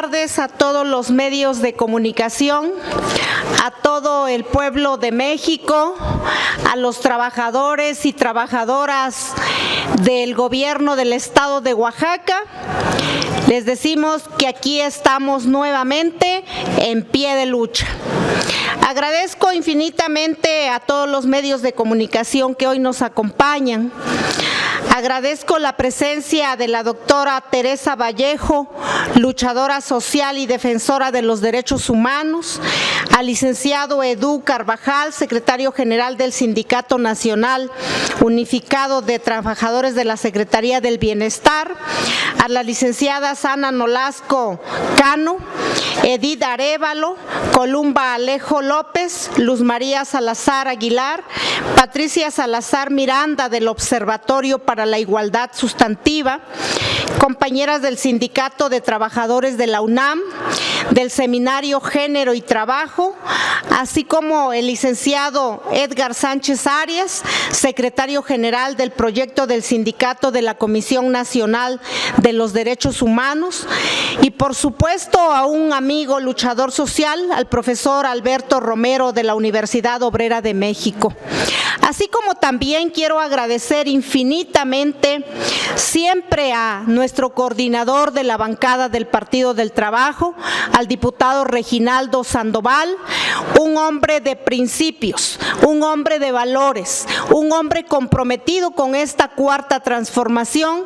tardes a todos los medios de comunicación, a todo el pueblo de México, a los trabajadores y trabajadoras del gobierno del estado de Oaxaca. Les decimos que aquí estamos nuevamente en pie de lucha. Agradezco infinitamente a todos los medios de comunicación que hoy nos acompañan. Agradezco la presencia de la doctora Teresa Vallejo, luchadora social y defensora de los derechos humanos, al licenciado Edu Carvajal, secretario general del Sindicato Nacional Unificado de Trabajadores de la Secretaría del Bienestar, a la licenciada Sana Nolasco Cano, Edith Arévalo, Columba Alejo López, Luz María Salazar Aguilar, Patricia Salazar Miranda del Observatorio para la Igualdad Sustantiva, compañeras del Sindicato de Trabajadores de la UNAM, del Seminario Género y Trabajo, así como el licenciado Edgar Sánchez Arias, secretario general del proyecto del Sindicato de la Comisión Nacional de los Derechos Humanos, y por supuesto a un amigo luchador social, al profesor Alberto Romero de la Universidad Obrera de México. Así como también quiero agradecer infinitamente siempre a nuestro coordinador de la bancada del Partido del Trabajo, al diputado Reginaldo Sandoval, un hombre de principios, un hombre de valores, un hombre comprometido con esta cuarta transformación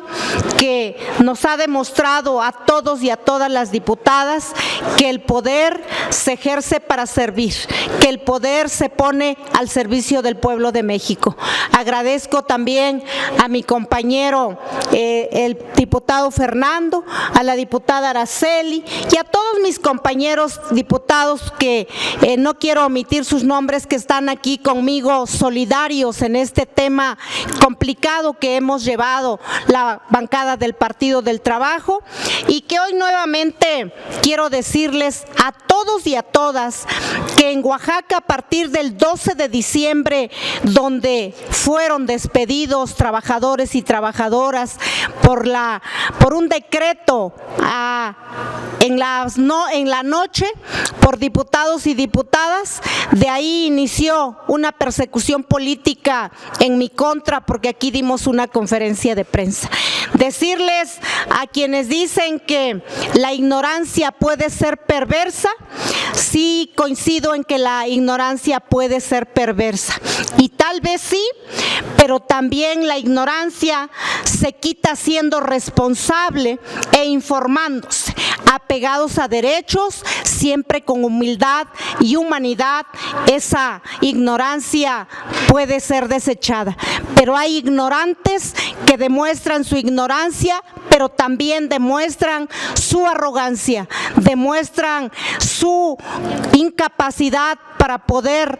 que nos ha demostrado a todos y a todas las diputadas que el poder se ejerce para servir, que el poder se pone al servicio del pueblo de México. Agradezco también a mi compañero el diputado Fernando, a la diputada Araceli y a todos mis compañeros diputados que no quiero omitir sus nombres, que están aquí conmigo solidarios en este tema complicado que hemos llevado la bancada del Partido del Trabajo, y que hoy nuevamente quiero decirles a todos y a todas que en Oaxaca, a partir del 12 de diciembre, donde fueron despedidos trabajadores y trabajadoras por un decreto en la noche por diputados y diputadas, de ahí inició una persecución política en mi contra, porque aquí dimos una conferencia de prensa. Decirles a quienes dicen que la ignorancia puede ser perversa, sí coincido en que la ignorancia puede ser perversa, y tal vez sí, pero también la ignorancia se quita siendo responsable e informándose, apegados a derechos, siempre con humildad y humanidad. Esa ignorancia puede ser desechada, pero hay ignorantes que demuestran su ignorancia, pero también demuestran su arrogancia, demuestran su incapacidad para poder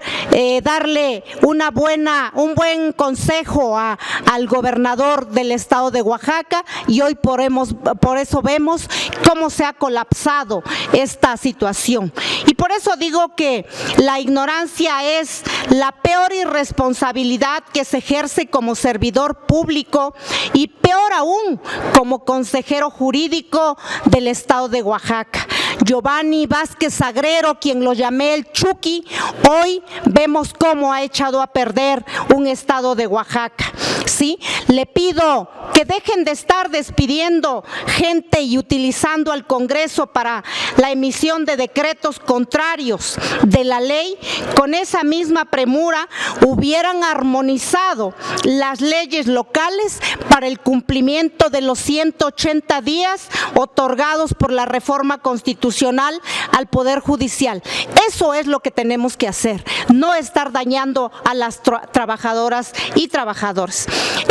darle un buen consejo al gobernador del estado de Oaxaca, y hoy por eso vemos cómo se ha colapsado esta situación. Y por eso digo que la ignorancia es la peor irresponsabilidad que se ejerce como servidor público, y peor aún como consejero jurídico del estado de Oaxaca. Giovanni Vázquez Sagrero, quien lo llamé el Chucky, hoy vemos cómo ha echado a perder un estado de Oaxaca. ¿Sí? Le pido que dejen de estar despidiendo gente y utilizando al Congreso para la emisión de decretos contrarios de la ley. Con esa misma premura hubieran armonizado las leyes locales para el cumplimiento de los 180 días otorgados por la reforma constitucional al Poder Judicial. Eso es lo que tenemos que hacer, no estar dañando a las trabajadoras y trabajadores.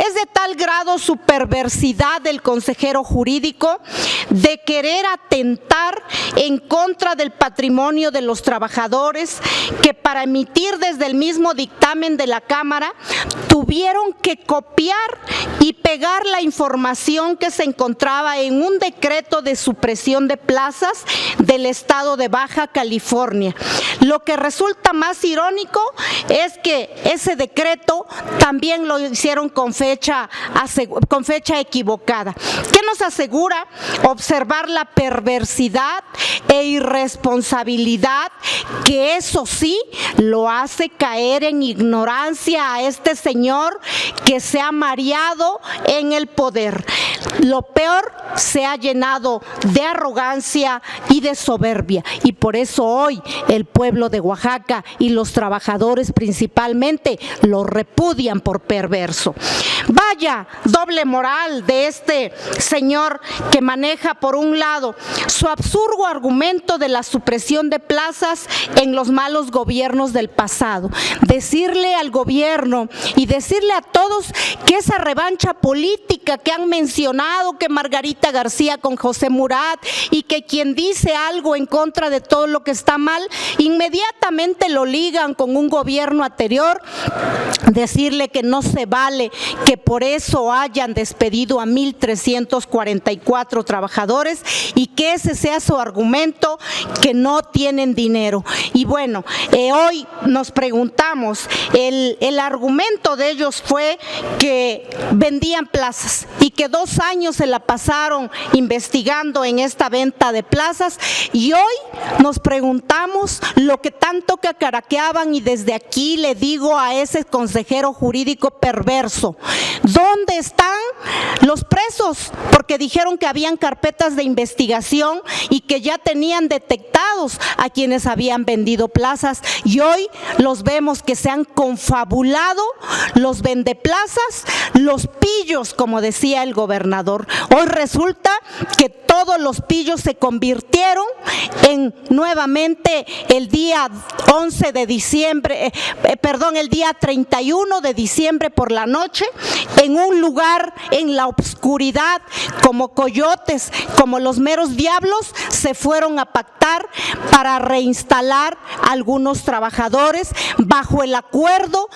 Es de tal grado su perversidad del consejero jurídico de querer atentar en contra del patrimonio de los trabajadores, que para emitir desde el mismo dictamen de la Cámara tuvieron que copiar y pegar la información que se encontraba en un decreto de supresión de plazas del estado de Baja California. Lo que resulta más irónico es que ese decreto también lo hicieron con fecha equivocada. ¿Qué nos asegura? Observar la perversidad e irresponsabilidad, que eso sí lo hace caer en ignorancia a este señor que se ha mareado en el poder. Lo peor, se ha llenado de arrogancia y de soberbia, y por eso hoy el pueblo de Oaxaca y los trabajadores principalmente lo repudian por perverso. Vaya doble moral de este señor que maneja, por un lado, su absurdo argumento de la supresión de plazas en los malos gobiernos del pasado. Decirle al gobierno y decirle a todos que esa revancha política que han mencionado, que Margarita García con José Murat, y que quien dice algo en contra de todo lo que está mal, inmediatamente lo ligan con un gobierno anterior, decirle que no se vale que por eso hayan despedido a 1,344 trabajadores y que ese sea su argumento, que no tienen dinero. Y bueno, hoy nos preguntamos, el argumento de ellos fue que vendían plazas y que 2 años se la pasaron investigando en esta venta de plazas, y hoy nos preguntamos lo que tanto cacaraqueaban, y desde aquí le digo a ese consejero jurídico perverso: ¿dónde están los presos? Porque dijeron que habían carpetas de investigación y que ya tenían detectados a quienes habían vendido plazas, y hoy los vemos que se han confabulado los vendeplazas, los pillos, como decía el gobernador. Hoy resulta que todos los pillos se convirtieron en nuevamente el día 11 de diciembre, el día 31 de diciembre por la noche, en un lugar en la oscuridad, como coyotes, como los meros diablos, se fueron a pactar para reinstalar a algunos trabajadores bajo el acuerdo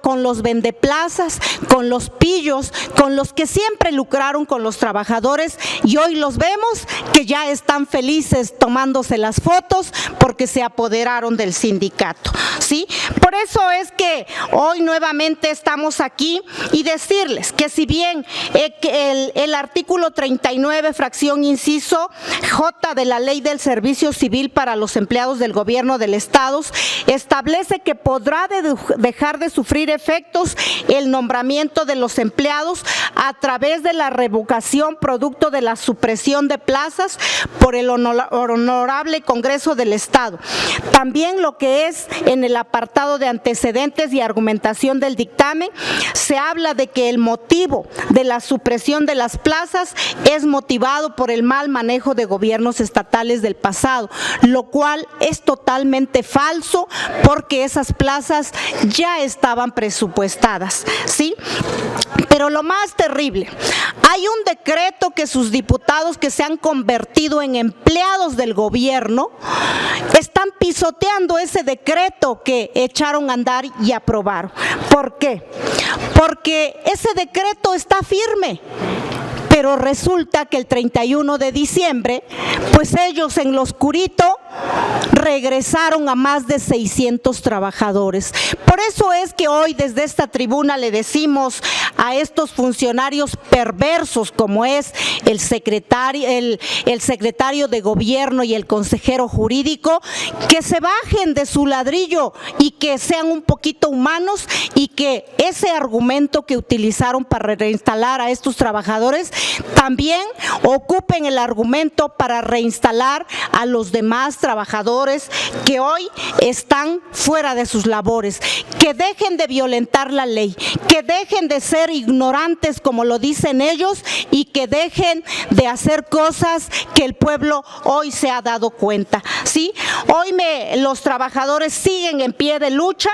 con los vendeplazas, con los pillos, con los que siempre lucraron con los trabajadores, y hoy los vemos que ya están felices tomándose las fotos porque se apoderaron del sindicato, ¿sí? Por eso es que hoy nuevamente estamos aquí, y decirles que si bien el artículo 39, fracción inciso J de la Ley del Servicio Civil para los empleados del gobierno del estado establece que podrá dejar de sufrir efectos el nombramiento de los empleados a través de la revocación producto de la supresión de plazas por el honorable Congreso del Estado. También lo que es en el apartado de antecedentes y argumentación del dictamen, se habla de que el motivo de la supresión de las plazas es motivado por el mal manejo de gobiernos estatales del pasado, lo cual es totalmente falso, porque esas plazas ya estaban presupuestadas, ¿sí? Pero lo más terrible, hay un decreto que sus diputados, que se han convertido en empleados del gobierno, están pisoteando ese decreto que echaron a andar y aprobaron. ¿Por qué? Porque ese decreto está firme, pero resulta que el 31 de diciembre, pues ellos en lo oscurito regresaron a más de 600 trabajadores. Por eso es que hoy desde esta tribuna le decimos a estos funcionarios perversos, como es el secretario de gobierno y el consejero jurídico, que se bajen de su ladrillo y que sean un poquito humanos, y que ese argumento que utilizaron para reinstalar a estos trabajadores también ocupen el argumento para reinstalar a los demás trabajadores que hoy están fuera de sus labores, que dejen de violentar la ley, que dejen de ser ignorantes como lo dicen ellos, y que dejen de hacer cosas que el pueblo hoy se ha dado cuenta, ¿sí? Hoy los trabajadores siguen en pie de lucha.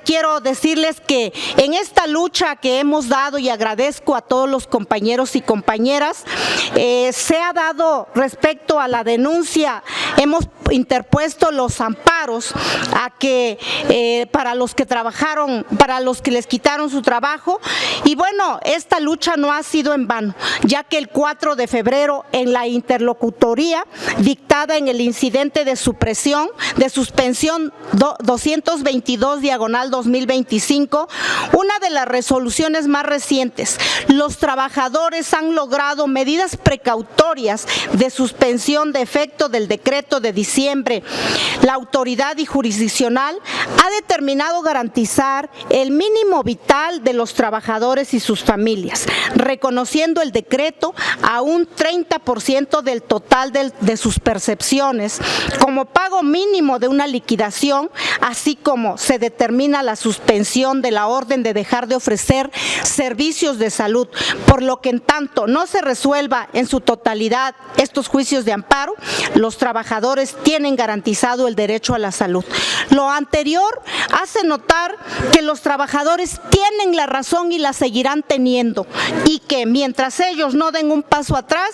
Quiero decirles que en esta lucha que hemos dado, y agradezco a todos los compañeros y compañeras, se ha dado respecto a la denuncia hemos interpuesto los amparos para los que trabajaron, para los que les quitaron su trabajo. Y bueno, esta lucha no ha sido en vano, ya que el 4 de febrero en la interlocutoría dictada en el incidente de suspensión 222/2025, una de las resoluciones más recientes, los trabajadores han logrado medidas precautorias de suspensión de efecto del decreto de diciembre. La autoridad jurisdiccional ha determinado garantizar el mínimo vital de los trabajadores y sus familias, reconociendo el decreto a un 30% del total de sus percepciones como pago mínimo de una liquidación, así como se determina la suspensión de la orden de dejar de ofrecer servicios de salud, por lo que en tanto no se resuelva en su totalidad estos juicios de amparo, los trabajadores tienen garantizado el derecho a la salud. Lo anterior hace notar que los trabajadores tienen la razón y la seguirán teniendo, y que mientras ellos no den un paso atrás,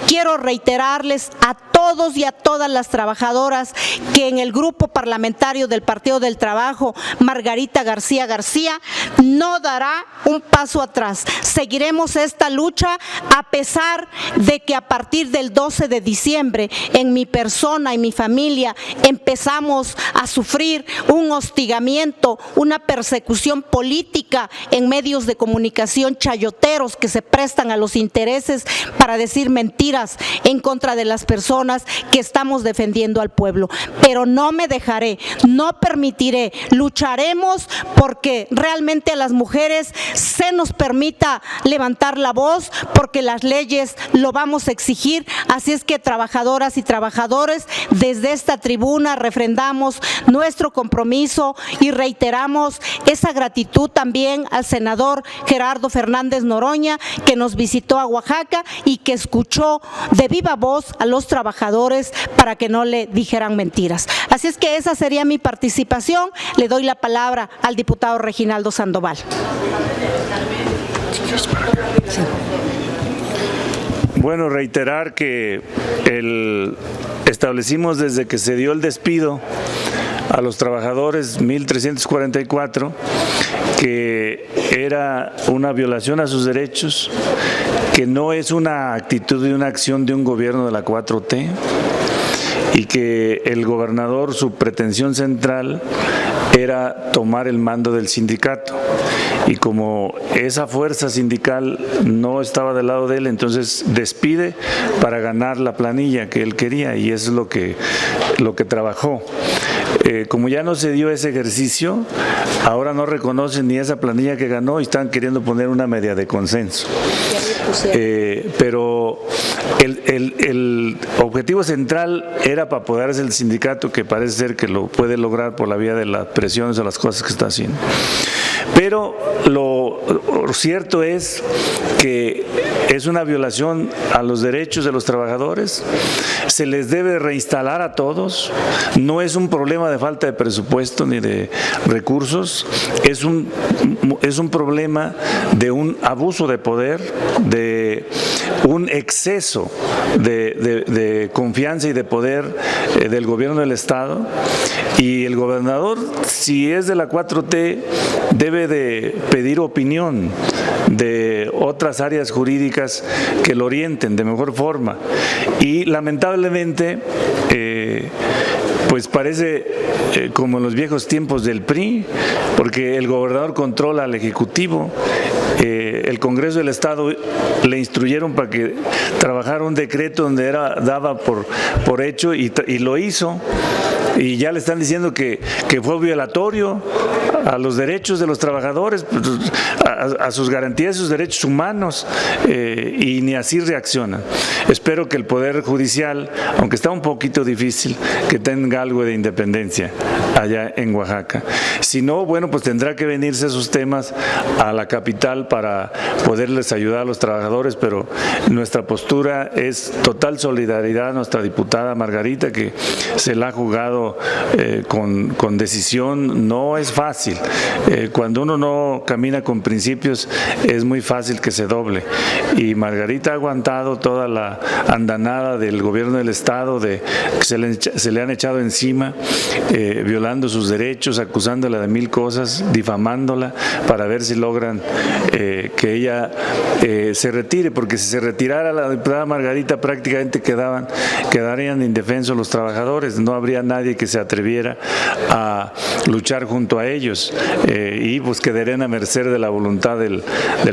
quiero reiterarles a todos y a todas las trabajadoras que en el grupo parlamentario del Partido del Trabajo, Margarita García García no dará un paso atrás. Seguiremos esta lucha a pesar de que a partir del 12 de diciembre en mi persona y mi familia empezamos a sufrir un hostigamiento, una persecución política en medios de comunicación chayoteros que se prestan a los intereses para decir mentiras en contra de las personas que estamos defendiendo al pueblo. Pero no me dejaré, no permitiré, lucharemos porque realmente a las mujeres se nos permita levantar la voz, porque las leyes lo vamos a exigir. Así es que trabajadoras y trabajadores, desde esta tribuna refrendamos nuestro compromiso y reiteramos esa gratitud también al senador Gerardo Fernández Noroña, que nos visitó a Oaxaca y que escuchó de viva voz a los trabajadores para que no le dijeran mentiras. Así es que esa sería mi participación. Le doy la palabra al diputado Reginaldo Sandoval. Bueno, reiterar que establecimos desde que se dio el despido a los trabajadores 1.344 que era una violación a sus derechos, que no es una actitud y una acción de un gobierno de la 4T, y que el gobernador, su pretensión central era tomar el mando del sindicato, y como esa fuerza sindical no estaba del lado de él, entonces despide para ganar la planilla que él quería, y eso es lo que trabajó. Como ya no se dio ese ejercicio, ahora no reconocen ni esa planilla que ganó y están queriendo poner una media de consenso. Pero el objetivo central era para apoderarse del sindicato, que parece ser que lo puede lograr por la vía de las presiones o las cosas que está haciendo. Pero lo cierto es que es una violación a los derechos de los trabajadores, se les debe reinstalar a todos, no es un problema de falta de presupuesto ni de recursos, es un problema de un abuso de poder, de un exceso de confianza y de poder del gobierno del Estado, y el gobernador, si es de la 4T, debe de pedir opinión de otras áreas jurídicas que lo orienten de mejor forma, y lamentablemente pues parece como en los viejos tiempos del PRI, porque el gobernador controla al Ejecutivo. El Congreso del Estado le instruyeron para que trabajara un decreto donde daba por hecho, y lo hizo, y ya le están diciendo que fue violatorio a los derechos de los trabajadores, a sus garantías, sus derechos humanos, y ni así reaccionan. Espero que el Poder Judicial, aunque está un poquito difícil, que tenga algo de independencia allá en Oaxaca. Si no, bueno, pues tendrá que venirse esos temas a la capital para poderles ayudar a los trabajadores, pero nuestra postura es total solidaridad a nuestra diputada Margarita, que se la ha jugado con decisión. No es fácil. Cuando uno no camina con principios, municipios es muy fácil que se doble. Y Margarita ha aguantado toda la andanada del gobierno del Estado, que se le han echado encima, violando sus derechos, acusándola de mil cosas, difamándola, para ver si logran que ella se retire, porque si se retirara la diputada Margarita prácticamente quedarían indefensos los trabajadores, no habría nadie que se atreviera a luchar junto a ellos y pues quedarían a merced de la voluntad del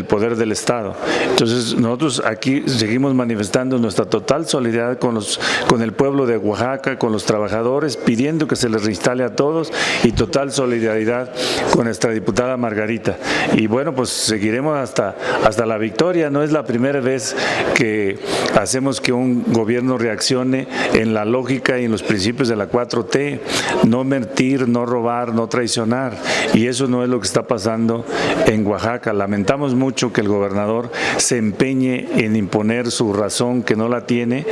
poder del Estado. Entonces nosotros aquí seguimos manifestando nuestra total solidaridad con el pueblo de Oaxaca, con los trabajadores, pidiendo que se les reinstale a todos, y total solidaridad con nuestra diputada Margarita. Y bueno, pues seguiremos hasta la victoria. No es la primera vez que hacemos que un gobierno reaccione en la lógica y en los principios de la 4T, no mentir, no robar, no traicionar, y eso no es lo que está pasando en Oaxaca. Lamentamos mucho que el gobernador se empeñe en imponer su razón, que no la tiene,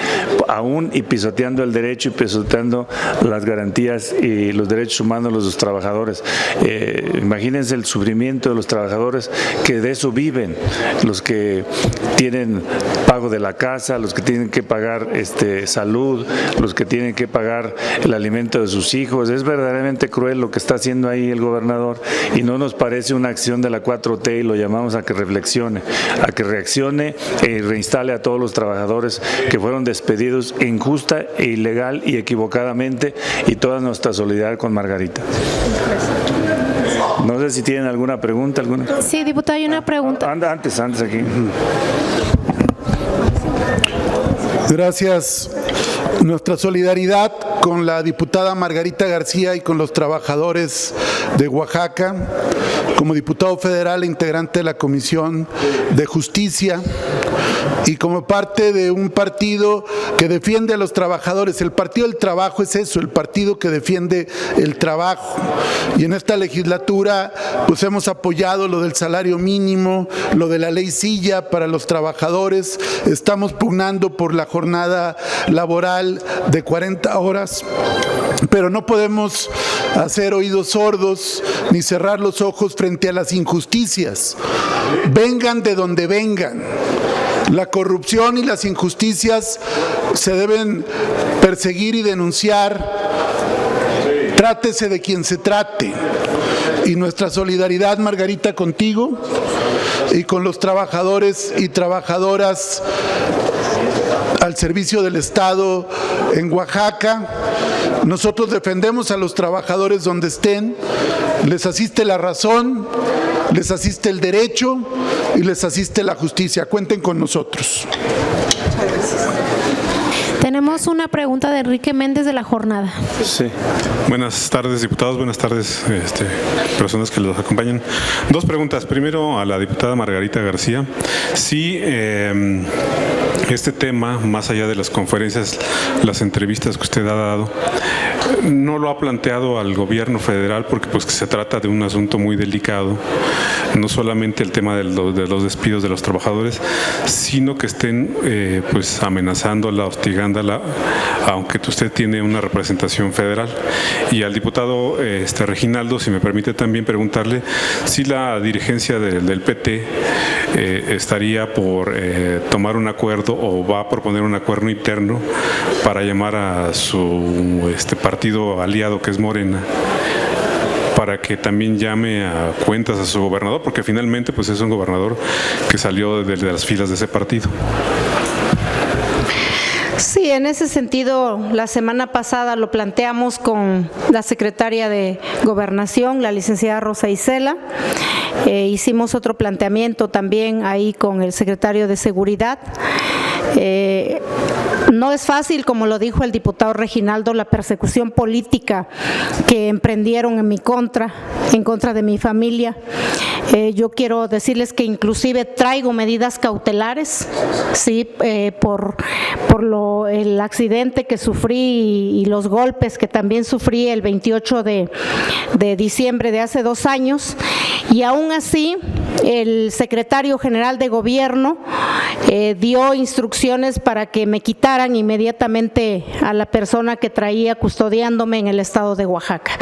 aún y pisoteando el derecho y pisoteando las garantías y los derechos humanos de los trabajadores. Imagínense el sufrimiento de los trabajadores que de eso viven, los que tienen pago de la casa, los que tienen que pagar salud, los que tienen que pagar el alimento de sus hijos. Es verdaderamente cruel lo que está haciendo ahí el gobernador, y no nos parece una acción de la 4T, y lo llamamos a que reflexione, a que reaccione y reinstale a todos los trabajadores que fueron despedidos injusta e ilegal y equivocadamente, y toda nuestra solidaridad con Margarita. No sé si tienen alguna pregunta. Sí, diputado, hay una pregunta. Antes aquí. Gracias. Nuestra solidaridad con la diputada Margarita García y con los trabajadores de Oaxaca. Como diputado federal e integrante de la Comisión de Justicia, y como parte de un partido que defiende a los trabajadores. El Partido del Trabajo es eso, el partido que defiende el trabajo. Y en esta legislatura pues hemos apoyado lo del salario mínimo, lo de la ley Silla para los trabajadores. Estamos pugnando por la jornada laboral de 40 horas. Pero no podemos hacer oídos sordos ni cerrar los ojos frente a las injusticias. Vengan de donde vengan. La corrupción y las injusticias se deben perseguir y denunciar. Trátese de quien se trate. Y nuestra solidaridad, Margarita, contigo y con los trabajadores y trabajadoras al servicio del Estado en Oaxaca. Nosotros defendemos a los trabajadores donde estén, les asiste la razón, les asiste el derecho y les asiste la justicia. Cuenten con nosotros. Tenemos una pregunta de Enrique Méndez de La Jornada. Sí. Buenas tardes, diputados. Buenas tardes, personas que los acompañan. Dos preguntas. Primero, a la diputada Margarita García. Sí, este tema, más allá de las conferencias, las entrevistas que usted ha dado, no lo ha planteado al gobierno federal porque pues que se trata de un asunto muy delicado, no solamente el tema de los despidos de los trabajadores, sino que estén pues amenazándola, hostigándola, aunque usted tiene una representación federal. Y al diputado Reginaldo, si me permite también preguntarle si la dirigencia del PT estaría por tomar un acuerdo o va a proponer un acuerdo interno para llamar a su partido aliado, que es Morena, para que también llame a cuentas a su gobernador, porque finalmente pues es un gobernador que salió de las filas de ese partido. Sí, en ese sentido, la semana pasada lo planteamos con la secretaria de Gobernación, la licenciada Rosa Isela. Hicimos otro planteamiento también ahí con el secretario de Seguridad. No es fácil, como lo dijo el diputado Reginaldo, la persecución política que emprendieron en contra de mi familia. Yo quiero decirles que inclusive traigo medidas cautelares, sí, por el accidente que sufrí y los golpes que también sufrí el 28 de diciembre de hace 2 años, y aún así el secretario general de Gobierno dio instrucciones para que me quitaran inmediatamente a la persona que traía custodiándome en el estado de Oaxaca.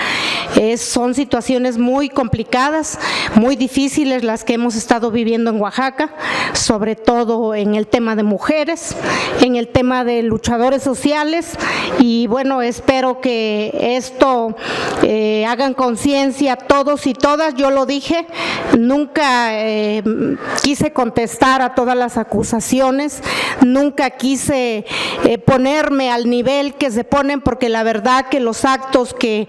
Son situaciones muy complicadas, muy difíciles las que hemos estado viviendo en Oaxaca, sobre todo en el tema de mujeres, en el tema de luchadores sociales, y bueno, espero que esto hagan conciencia todos y todas. Yo lo dije, nunca quise contestar a todas las acusaciones, nunca quise ponerme al nivel que se ponen, porque la verdad que los actos que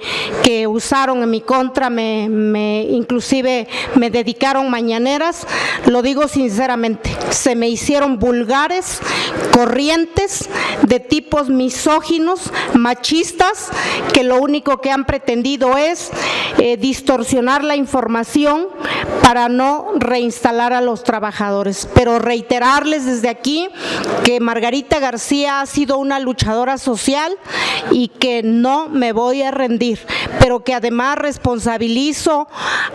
usaron en mi contra, inclusive me dedicaron mañaneras, lo digo sinceramente, se me hicieron vulgares, corrientes, de tipos misóginos, machistas, que lo único que han pretendido es distorsionar la información para no reinstalar a los trabajadores. Pero reiterarles desde aquí que Margarita García ha sido una luchadora social y que no me voy a rendir, pero que además responsabilizo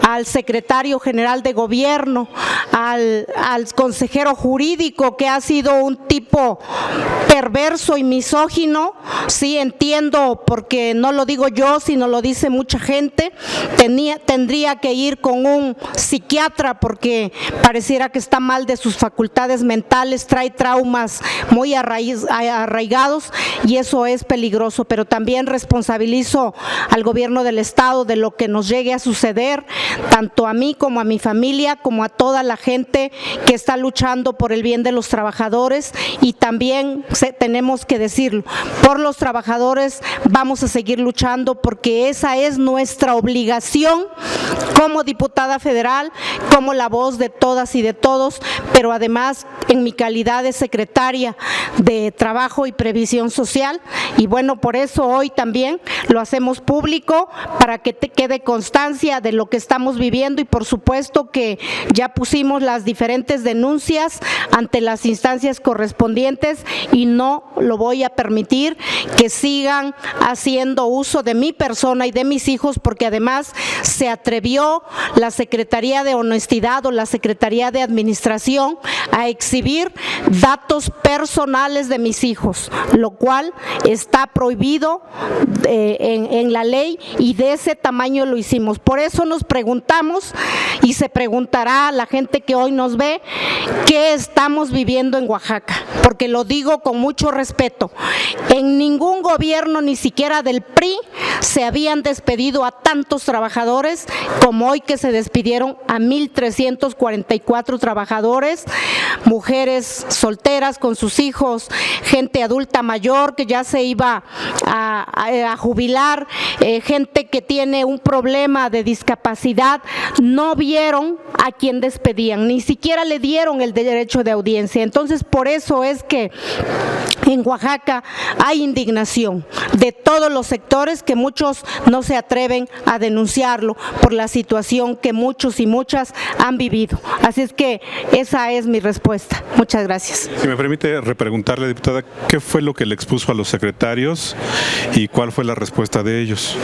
al secretario general de gobierno, al consejero jurídico, que ha sido un tipo perverso y misógino. Sí, entiendo, porque no lo digo yo, sino lo dice mucha gente. Tendría que ir con un psiquiatra porque pareciera que está mal de sus facultades mentales, trae traumas muy arraigados y eso es peligroso. Pero también responsabilizo al gobierno del estado de lo que nos llegue a suceder, tanto a mí como a mi familia, como a toda la gente que está luchando por el bien de los trabajadores. Y también tenemos que decirlo, por los trabajadores vamos a seguir luchando, porque esa es nuestra obligación como diputada federal, como la voz de todas y de todos, pero además en mi calidad de secretaria de Trabajo y Previsión Social. Y bueno, por eso hoy también lo hacemos público, para que te quede constancia de lo que estamos viviendo, y por supuesto que ya pusimos las diferentes denuncias ante las instancias correspondientes y no lo voy a permitir que sigan haciendo uso de mi persona y de mis hijos, porque además se atrevió la Secretaría de Honestidad o la Secretaría de Administración a exhibir datos personales de mis hijos, lo cual está prohibido en la ley, y de ese tamaño lo hicimos. Por eso nos preguntamos, y se preguntará a la gente que hoy nos ve, ¿qué estamos viviendo en Oaxaca? Porque lo digo con mucho respeto, en ningún gobierno, ni siquiera del PRI, se habían despedido a tantos trabajadores como hoy, que se despidieron a 1,344 trabajadores, mujeres solteras con sus hijos, gente adulta mayor que ya se iba a jubilar, gente que tiene un problema de discapacidad. No vieron a quien despedían, ni siquiera le dieron el derecho de audiencia. Entonces, por eso es que en Oaxaca hay indignación de todos los sectores, que muchos no se atreven a denunciarlo por la situación que muchos y muchas han vivido. Así es que esa es mi respuesta. Muchas gracias. Si me permite repreguntarle, diputada, ¿qué fue lo que le expuso a los secretarios y cuál fue la respuesta de ellos?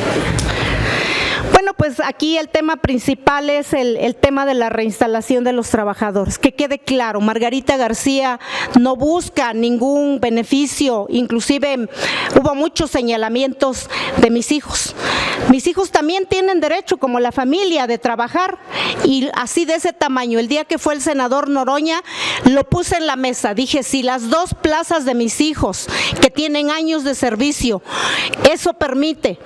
Bueno, pues aquí el tema principal es el tema de la reinstalación de los trabajadores. Que quede claro, Margarita García no busca ningún beneficio, inclusive hubo muchos señalamientos de mis hijos. Mis hijos también tienen derecho, como la familia, de trabajar, y así de ese tamaño. El día que fue el senador Noroña, lo puse en la mesa, dije, si las 2 plazas de mis hijos, que tienen años de servicio, eso permite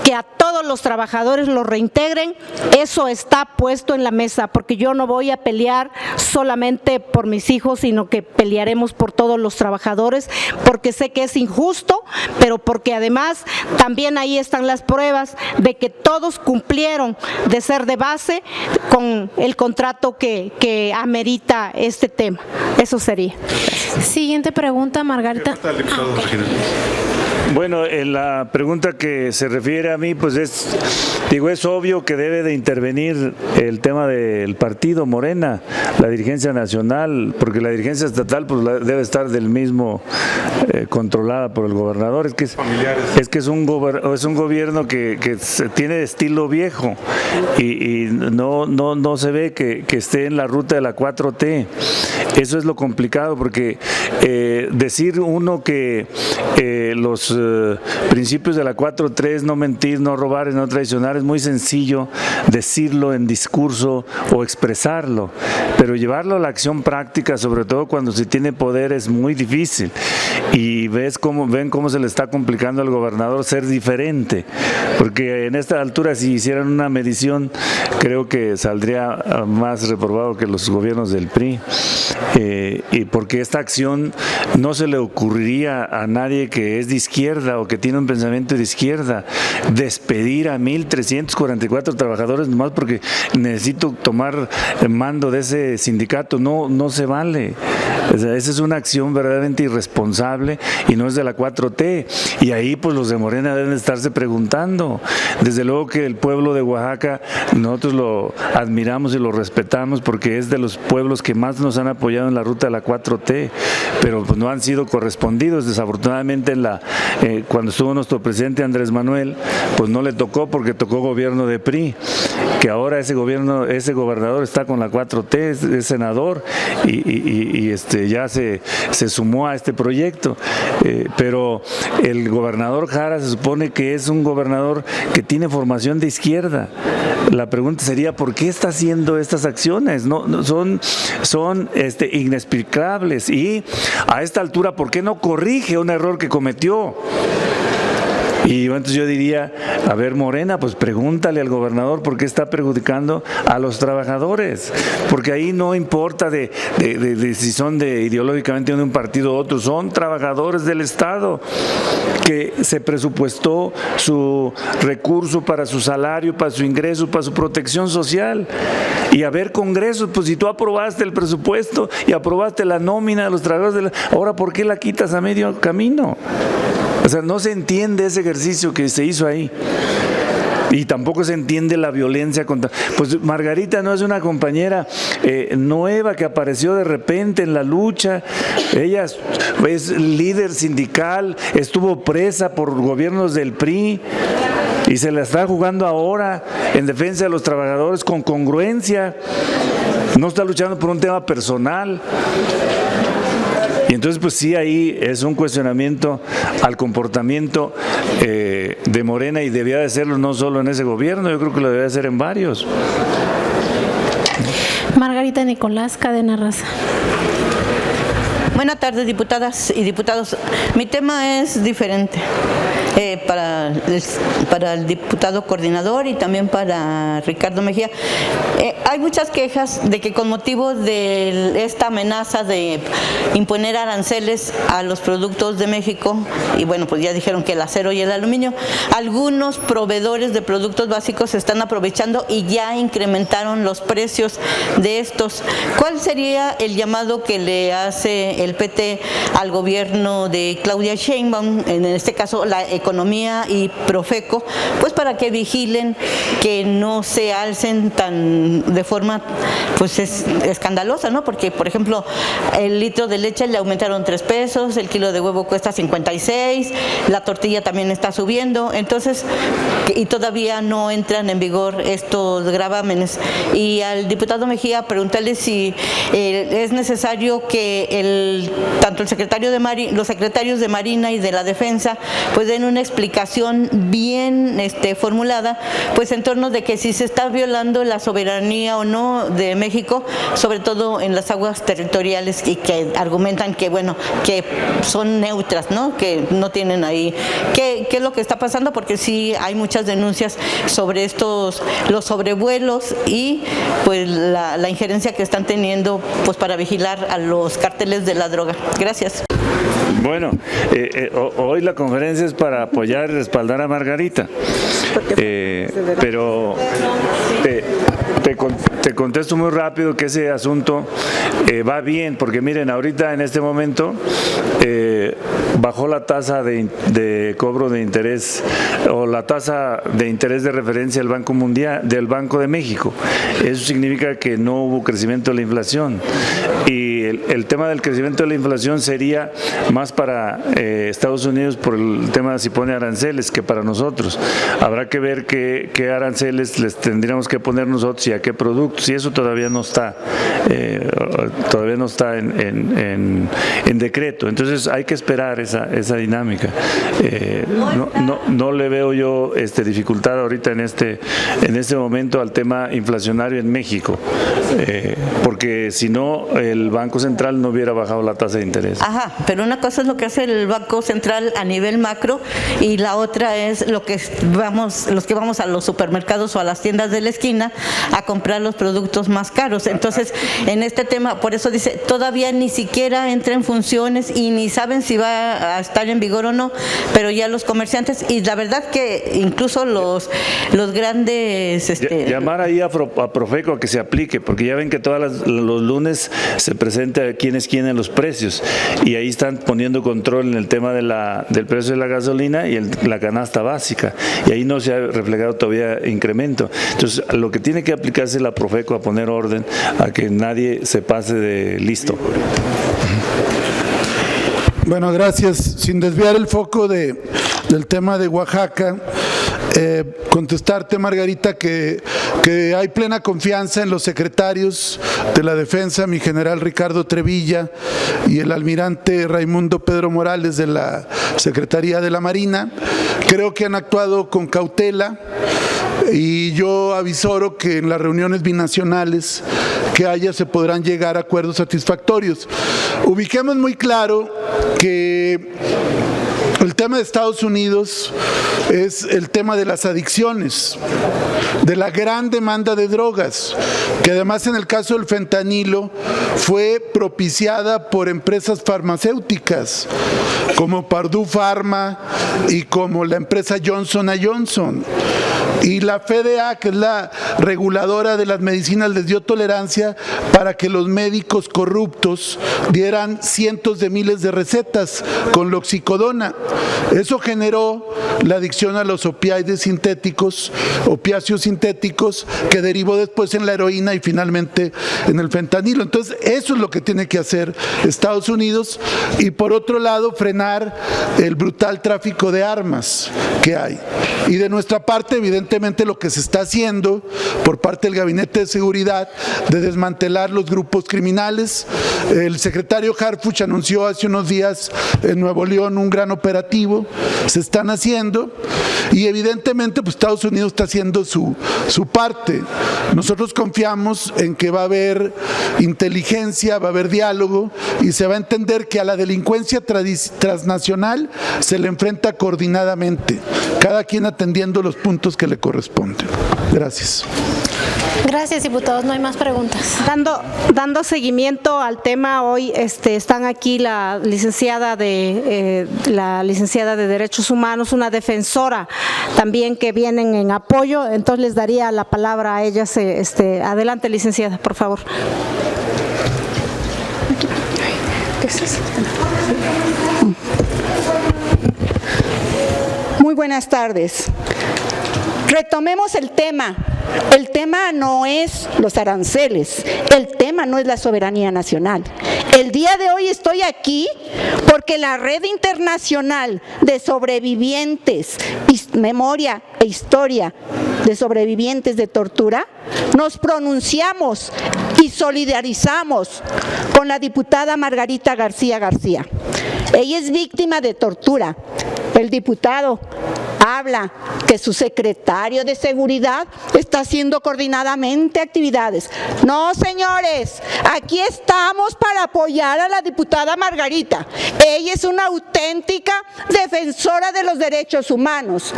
que a todos los trabajadores los reintegren, eso está puesto en la mesa, porque yo no voy a pelear solamente por mis hijos, sino que pelearemos por todos los trabajadores, porque sé que es injusto, pero porque además también ahí están las pruebas de que todos cumplieron de ser de base con el contrato que amerita este tema. Eso sería. Gracias. Siguiente pregunta, Margarita. Bueno, la pregunta que se refiere a mí, pues es obvio que debe de intervenir el tema del partido Morena, la dirigencia nacional, porque la dirigencia estatal pues debe estar del mismo controlada por el gobernador. Es que es un gobierno que tiene estilo viejo y no se ve que esté en la ruta de la 4T. Eso es lo complicado, porque decir uno que los principios de la 4.3 es no mentir, no robar, no traicionar. Es muy sencillo decirlo en discurso o expresarlo, pero llevarlo a la acción práctica, sobre todo cuando se tiene poder, es muy difícil. Y ven cómo se le está complicando al gobernador ser diferente, porque en esta altura, si hicieran una medición, creo que saldría más reprobado que los gobiernos del PRI, y porque esta acción no se le ocurriría a nadie que es de izquierda o que tiene un pensamiento de izquierda, despedir a 1,344 trabajadores nomás porque necesito tomar el mando de ese sindicato. No se vale. O sea, esa es una acción verdaderamente irresponsable y no es de la 4T. Y ahí pues los de Morena deben estarse preguntando. Desde luego que el pueblo de Oaxaca nosotros lo admiramos y lo respetamos porque es de los pueblos que más nos han apoyado en la ruta de la 4T, pero pues no han sido correspondidos. Desafortunadamente cuando estuvo nuestro presidente Andrés Manuel, pues no le tocó porque tocó gobierno de PRI, que ahora ese gobernador está con la 4T, es senador y ya se sumó a este proyecto, pero el gobernador Jara se supone que es un gobernador que tiene formación de izquierda. La pregunta sería, ¿por qué está haciendo estas acciones? No son inexplicables, y a esta altura, ¿por qué no corrige un error que cometió? Y entonces yo diría, a ver, Morena, pues pregúntale al gobernador por qué está perjudicando a los trabajadores, porque ahí no importa de si son ideológicamente de un partido u otro, son trabajadores del Estado que se presupuestó su recurso para su salario, para su ingreso, para su protección social. Y a ver, Congreso, pues si tú aprobaste el presupuesto y aprobaste la nómina de los trabajadores, ahora ¿por qué la quitas a medio camino? O sea, no se entiende ese ejercicio que se hizo ahí. Y tampoco se entiende la violencia contra... Pues Margarita no es una compañera nueva que apareció de repente en la lucha. Ella es líder sindical, estuvo presa por gobiernos del PRI y se la está jugando ahora en defensa de los trabajadores con congruencia. No está luchando por un tema personal. Y entonces pues sí, ahí es un cuestionamiento al comportamiento de Morena, y debía de serlo no solo en ese gobierno, yo creo que lo debía hacer en varios. Margarita Nicolás, Cadena Raza. Buenas tardes, diputadas y diputados. Mi tema es diferente para el diputado coordinador y también para Ricardo Mejía. Hay muchas quejas de que con motivo de esta amenaza de imponer aranceles a los productos de México, y bueno, pues ya dijeron que el acero y el aluminio, algunos proveedores de productos básicos se están aprovechando y ya incrementaron los precios de estos. ¿Cuál sería el llamado que le hace el PT al gobierno de Claudia Sheinbaum, en este caso la Economía y Profeco, pues para que vigilen que no se alcen de forma pues escandalosa, ¿no? Porque, por ejemplo, el litro de leche le aumentaron 3 pesos, el kilo de huevo cuesta 56, la tortilla también está subiendo, entonces, y todavía no entran en vigor estos gravámenes. Y al diputado Mejía, preguntarle si es necesario que tanto el secretario los secretarios de Marina y de la Defensa pues den una explicación bien formulada, pues en torno de que si se está violando la soberanía o no de México, sobre todo en las aguas territoriales, y que argumentan que bueno, que son neutras, ¿no? Que no tienen ahí qué es lo que está pasando, porque sí hay muchas denuncias sobre los sobrevuelos y pues la injerencia que están teniendo pues para vigilar a los cárteles de la droga. Gracias. Bueno, hoy la conferencia es para apoyar y respaldar a Margarita, pero te contesto muy rápido que ese asunto va bien, porque miren, ahorita en este momento bajó la tasa de cobro de interés, o la tasa de interés de referencia del Banco Mundial, del Banco de México. Eso significa que no hubo crecimiento de la inflación, y el tema del crecimiento de la inflación sería más para Estados Unidos por el tema de si pone aranceles que para nosotros. Habrá que ver qué aranceles les tendríamos que poner nosotros y a qué productos, y eso todavía no está en decreto. Entonces hay que esperar, esa dinámica. No le veo yo dificultad ahorita en este momento al tema inflacionario en México, porque si no, el Banco Central no hubiera bajado la tasa de interés. Ajá, pero una cosa es lo que hace el Banco Central a nivel macro y la otra es los que vamos a los supermercados o a las tiendas de la esquina a comprar los productos más caros. Entonces, en este tema, por eso dice, todavía ni siquiera entra en funciones y ni saben si va a estar en vigor o no, pero ya los comerciantes, y la verdad que incluso los grandes... Llamar ahí a Profeco a que se aplique, porque ya ven que todos los lunes se presenta quién es quién en los precios, y ahí están poniendo control en el tema del precio de la gasolina y la canasta básica, y ahí no se ha reflejado todavía incremento. Entonces, lo que tiene que aplicarse la Profeco a poner orden, a que nadie se pase de listo. Bueno, gracias. Sin desviar el foco del tema de Oaxaca, contestarte, Margarita, que hay plena confianza en los secretarios de la Defensa, mi general Ricardo Trevilla y el almirante Raimundo Pedro Morales de la Secretaría de la Marina. Creo que han actuado con cautela y yo avisoro que en las reuniones binacionales que haya se podrán llegar a acuerdos satisfactorios. Ubiquemos muy claro que el tema de Estados Unidos es el tema de las adicciones, de la gran demanda de drogas, que además en el caso del fentanilo fue propiciada por empresas farmacéuticas como Purdue Pharma y como la empresa Johnson & Johnson. Y la FDA, que es la reguladora de las medicinas, les dio tolerancia para que los médicos corruptos dieran cientos de miles de recetas con la oxicodona. Eso generó la adicción a los opiáceos sintéticos, que derivó después en la heroína y finalmente en el fentanilo. Entonces, eso es lo que tiene que hacer Estados Unidos, y por otro lado, frenar el brutal tráfico de armas que hay. Y de nuestra parte, evidentemente, lo que se está haciendo por parte del Gabinete de Seguridad de desmantelar los grupos criminales. El secretario Harfuch anunció hace unos días en Nuevo León un gran operativo, se están haciendo, y evidentemente pues Estados Unidos está haciendo su parte. Nosotros confiamos en que va a haber inteligencia, va a haber diálogo y se va a entender que a la delincuencia transnacional se le enfrenta coordinadamente, cada quien atendiendo los puntos que le corresponden. Gracias. Gracias, diputados. No hay más preguntas. Dando seguimiento al tema, hoy están aquí la licenciada de Derechos Humanos, una defensora también que vienen en apoyo, entonces les daría la palabra a ellas. Adelante, licenciada, por favor. Muy buenas tardes. Retomemos el tema. El tema no es los aranceles, el tema no es la soberanía nacional. El día de hoy estoy aquí porque la Red Internacional de Sobrevivientes, Memoria e Historia de Sobrevivientes de Tortura, nos pronunciamos y solidarizamos con la diputada Margarita García García. Ella es víctima de tortura. El diputado habla que su secretario de Seguridad está haciendo coordinadamente actividades. No, señores, aquí estamos para apoyar a la diputada Margarita. Ella es una auténtica defensora de los derechos humanos.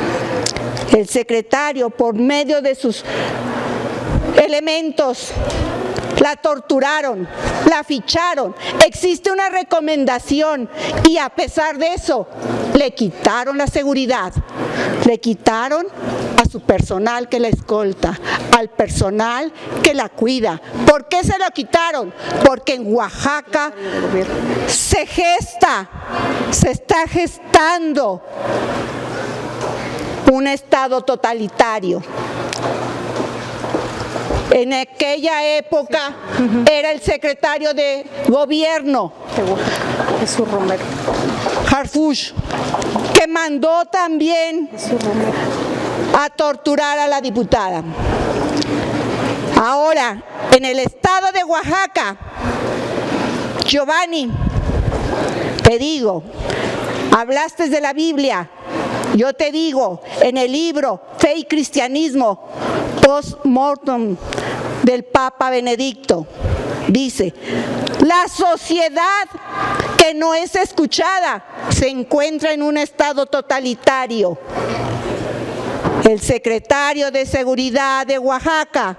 El secretario, por medio de sus elementos, la torturaron, la ficharon, existe una recomendación y a pesar de eso le quitaron la seguridad, le quitaron a su personal que la escolta, al personal que la cuida. ¿Por qué se lo quitaron? Porque en Oaxaca se está gestando un estado totalitario. En aquella época era el secretario de gobierno, Jesús Romero, Harfuch, que mandó también a torturar a la diputada. Ahora, en el estado de Oaxaca, Giovanni, te digo, Hablaste de la Biblia. Yo te digo, en el libro Fe y Cristianismo, post-mortem del Papa Benedicto, dice: la sociedad que no es escuchada se encuentra en un estado totalitario. El secretario de Seguridad de Oaxaca,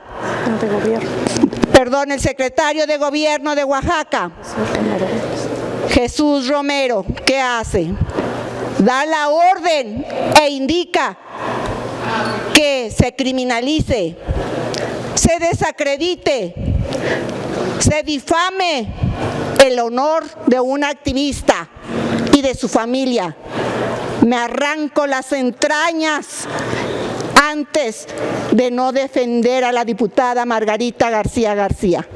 el secretario de Gobierno de Oaxaca, Jesús Romero, ¿qué hace? Da la orden e indica que se criminalice, se desacredite, se difame el honor de un activista y de su familia. Me arranco las entrañas antes de no defender a la diputada Margarita García García.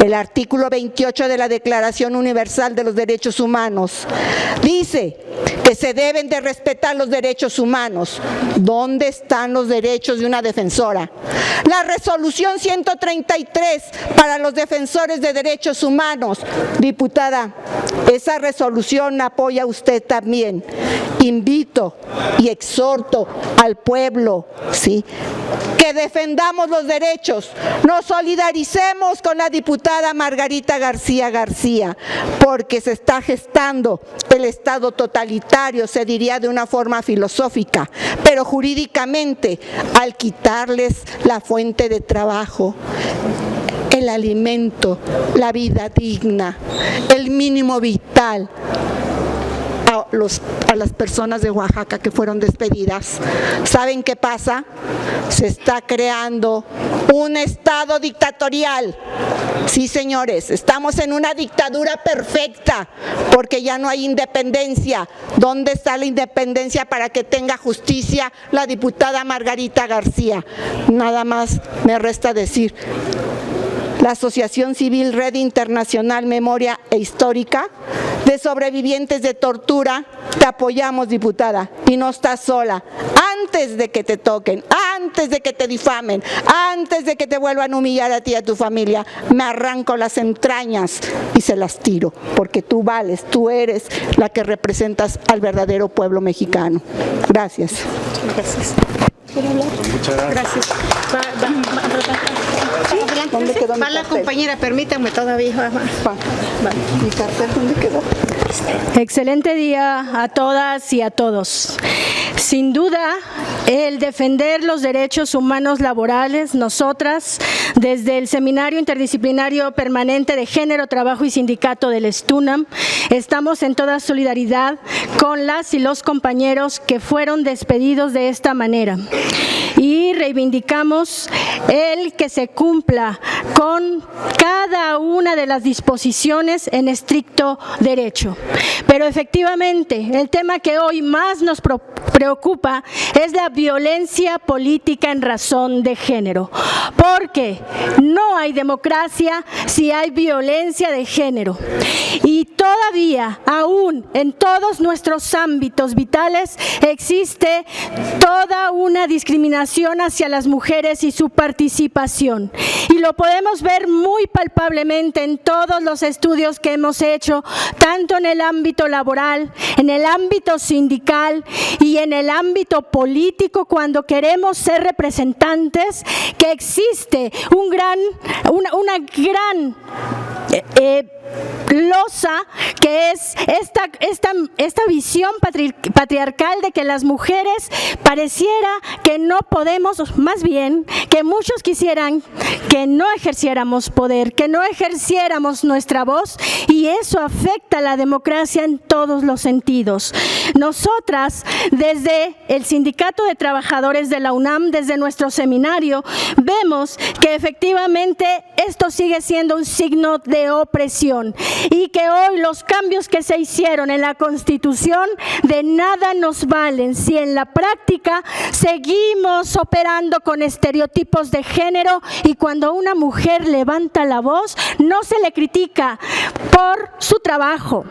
El artículo 28 de la Declaración Universal de los Derechos Humanos dice que se deben de respetar los derechos humanos. ¿Dónde están los derechos de una defensora? La resolución 133 para los defensores de derechos humanos. Diputada, esa resolución la apoya usted también. Invito y exhorto al pueblo, ¿sí?, que defendamos los derechos, nos solidaricemos con la diputada Margarita García García, porque se está gestando el Estado totalitario, se diría de una forma filosófica, pero jurídicamente, al quitarles la fuente de trabajo, el alimento, la vida digna, el mínimo vital, a las personas de Oaxaca que fueron despedidas. ¿Saben qué pasa? Se está creando un estado dictatorial. Sí, señores, estamos en una dictadura perfecta porque ya no hay independencia. ¿Dónde está la independencia para que tenga justicia la diputada Margarita García? Nada más me resta decir: la Asociación Civil Red Internacional Memoria e Histórica de Sobrevivientes de Tortura, te apoyamos, diputada, y no estás sola. Antes de que te toquen, antes de que te difamen, antes de que te vuelvan a humillar a ti y a tu familia, me arranco las entrañas y se las tiro, porque tú vales, tú eres la que representas al verdadero pueblo mexicano. Gracias. Gracias. ¿Quiere hablar? Muchas gracias. ¿Dónde quedó mi Va la cartel? compañera, permítanme todavía. ¿Mi cartel dónde quedó? Excelente día a todas y a todos. Sin duda, el defender los derechos humanos laborales, nosotras, desde el Seminario Interdisciplinario Permanente de Género, Trabajo y Sindicato del STUNAM, estamos en toda solidaridad con las y los compañeros que fueron despedidos de esta manera. Y reivindicamos el que se cumpla con cada una de las disposiciones en estricto derecho. Pero efectivamente, el tema que hoy más nos preocupa es la violencia política en razón de género, porque no hay democracia si hay violencia de género. Y todavía, aún en todos nuestros ámbitos vitales, existe toda una discriminación hacia las mujeres y su participación. Y lo podemos ver muy palpablemente en todos los estudios que hemos hecho, tanto en el ámbito laboral, en el ámbito sindical y en el ámbito político, cuando queremos ser representantes, que existe una gran losa, que es esta visión patriarcal de que las mujeres pareciera que no podemos, más bien que muchos quisieran que no ejerciéramos poder, que no ejerciéramos nuestra voz, y eso afecta a la democracia en todos los sentidos. Nosotras, desde el Sindicato de Trabajadores de la UNAM, desde nuestro seminario, vemos que efectivamente esto sigue siendo un signo de opresión, y que hoy los cambios que se hicieron en la Constitución de nada nos valen si en la práctica seguimos operando con estereotipos de género, y cuando una mujer levanta la voz no se le critica por su trabajo,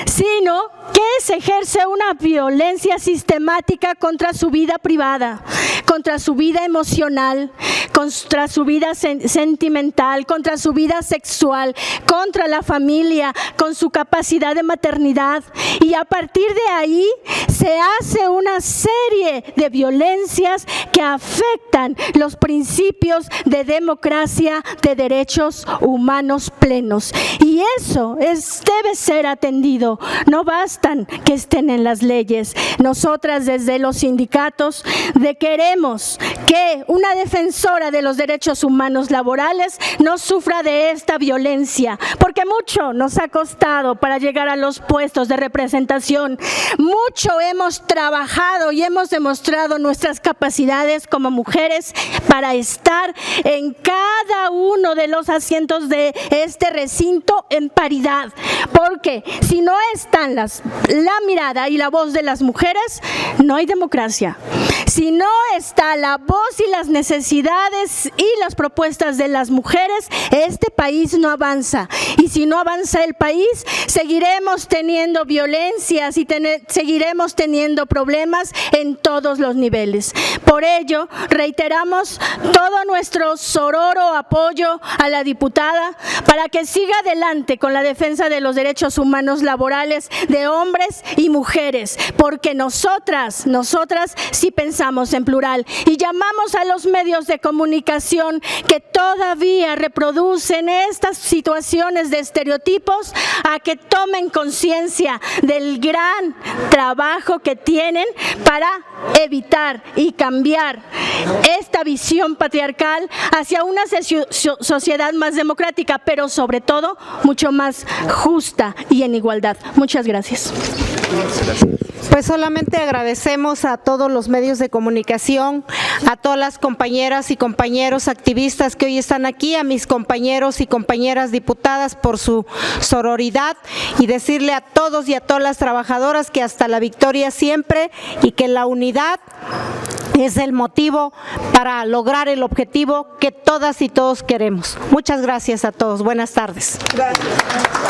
sino que se ejerce una violencia sistemática contra su vida privada, contra su vida emocional, contra su vida sentimental. genital, contra su vida sexual, contra la familia, con su capacidad de maternidad. Y a partir de ahí se hace una serie de violencias que afectan los principios de democracia, de derechos humanos plenos. Y eso debe ser atendido. No bastan que estén en las leyes. Nosotras desde los sindicatos queremos que una defensora de los derechos humanos laborales no sufra de esta violencia, porque mucho nos ha costado para llegar a los puestos de representación. Mucho hemos trabajado y hemos demostrado nuestras capacidades como mujeres para estar en cada uno de los asientos de este recinto en paridad, porque si no están la mirada y la voz de las mujeres, no hay democracia. Si no está la voz y las necesidades y las propuestas de las mujeres, este país no avanza. Y si no avanza el país, seguiremos teniendo violencias y seguiremos teniendo problemas en todos los niveles. Por ello, reiteramos todo nuestro sororo apoyo a la diputada para que siga adelante con la defensa de los derechos humanos laborales de hombres y mujeres, porque nosotras sí pensamos en plural y llamamos a los medios de comunicación que todavía reproducen estas situaciones de estereotipos a que tomen conciencia del gran trabajo que tienen para evitar y cambiar esta visión patriarcal hacia una sociedad más democrática, pero sobre todo mucho más justa y en igualdad. Muchas gracias. Pues solamente agradecemos a todos los medios de comunicación, a todas las compañeras y compañeros activistas que hoy están aquí, a mis compañeros y compañeras diputadas por su sororidad, y decirle a todos y a todas las trabajadoras que hasta la victoria siempre, y que la unidad es el motivo para lograr el objetivo que todas y todos queremos. Muchas gracias a todos. Buenas tardes. Gracias.